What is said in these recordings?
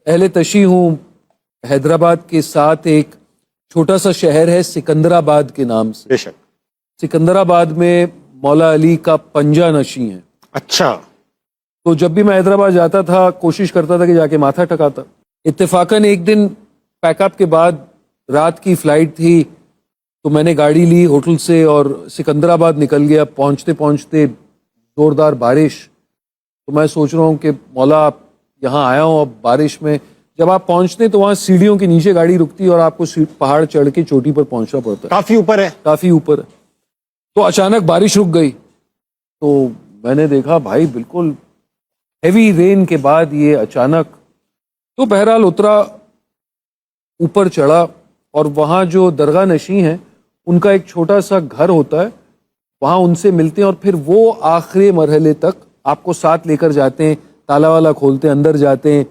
اہل تشی ہوں. حیدرآباد کے ساتھ ایک چھوٹا سا شہر ہے سکندرآباد کے نام سے. بے شک. سکندرآباد میں مولا علی کا پنجہ نشیں ہیں. اچھا. تو جب بھی میں حیدرآباد جاتا تھا کوشش کرتا تھا کہ جا کے ماتھا ٹکاتا. اتفاقاً ایک دن پیک اپ کے بعد رات کی فلائٹ تھی تو میں نے گاڑی لی ہوٹل سے اور سکندرآباد نکل گیا. پہنچتے پہنچتے زوردار بارش. تو میں سوچ رہا ہوں کہ مولا آپ یہاں آیا ہوں اب بارش میں. جب آپ پہنچتے تو وہاں سیڑھیوں کے نیچے گاڑی رکتی اور آپ کو پہاڑ چڑھ کے چوٹی پر پہنچنا پڑتا ہے. کافی اوپر ہے. کافی اوپر ہے. تو اچانک بارش رک گئی تو میں نے دیکھا بھائی بالکل ہیوی رین کے بعد یہ اچانک. تو بہرحال اترا اوپر چڑھا اور وہاں جو درگاہ نشیں ہیں ان کا ایک چھوٹا سا گھر ہوتا ہے. وہاں ان سے ملتے ہیں اور پھر وہ آخری مرحلے تک آپ کو ساتھ لے کر جاتے ہیں. تالا والا کھولتے ہیں اندر جاتے ہیں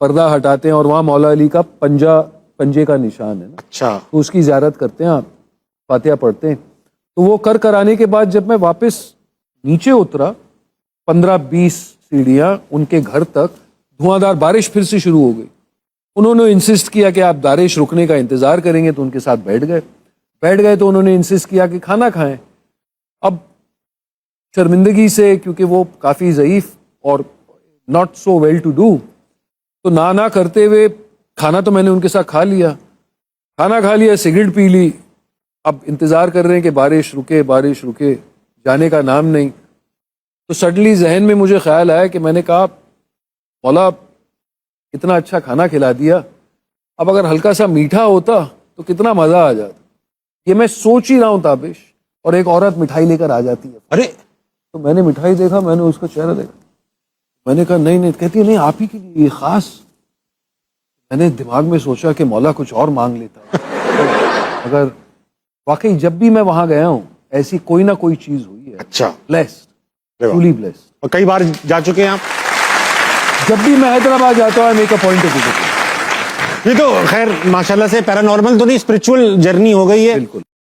پردہ ہٹاتے ہیں اور وہاں مولا علی کا پنجے کا نشان ہے نا. اچھا. تو اس کی زیارت کرتے ہیں آپ فاتحہ پڑھتے ہیں. تو وہ کر آنے کے بعد جب میں واپس نیچے اترا 15-20 سیڑھیاں ان کے گھر تک دھواں دار بارش پھر سے شروع ہو گئی. انہوں نے انسسٹ کیا کہ آپ بارش رکنے کا انتظار کریں گے تو ان کے ساتھ بیٹھ گئے تو انہوں نے انسسٹ کیا کہ کھانا کھائیں. اب شرمندگی سے کیونکہ وہ کافی ضعیف اور not so well to do تو نہ کرتے ہوئے کھانا تو میں نے ان کے ساتھ کھا لیا سگریٹ پی لی. اب انتظار کر رہے ہیں کہ بارش رکے جانے کا نام نہیں. تو سڈنلی ذہن میں مجھے خیال آیا کہ میں نے کہا مولا اتنا اچھا کھانا کھلا دیا اب اگر ہلکا سا میٹھا ہوتا تو کتنا مزہ آ جاتا. یہ میں سوچ ہی رہا ہوں تابش اور ایک عورت مٹھائی لے کر آ جاتی ہے. ارے تو میں نے مٹھائی دیکھا میں نے اس کا چہرہ دیکھا میں نے کہا نہیں. کہتی ہے نہیں آپ ہی کے لیے یہ خاص. میں نے دماغ میں سوچا کہ مولا کچھ اور مانگ لیتا اگر واقعی جب بھی میں وہاں گیا ہوں ایسی کوئی نہ کوئی چیز ہوئی ہے. اچھا. Blessed truly blessed. اور کئی بار جا چکے ہیں آپ؟ جب بھی میں حیدرآباد جاتا ہوں make a point of visit. یہ تو خیر ماشاءاللہ سے پیرانارمل تو نہیں اسپرچول جرنی ہو گئی ہے. بالکل.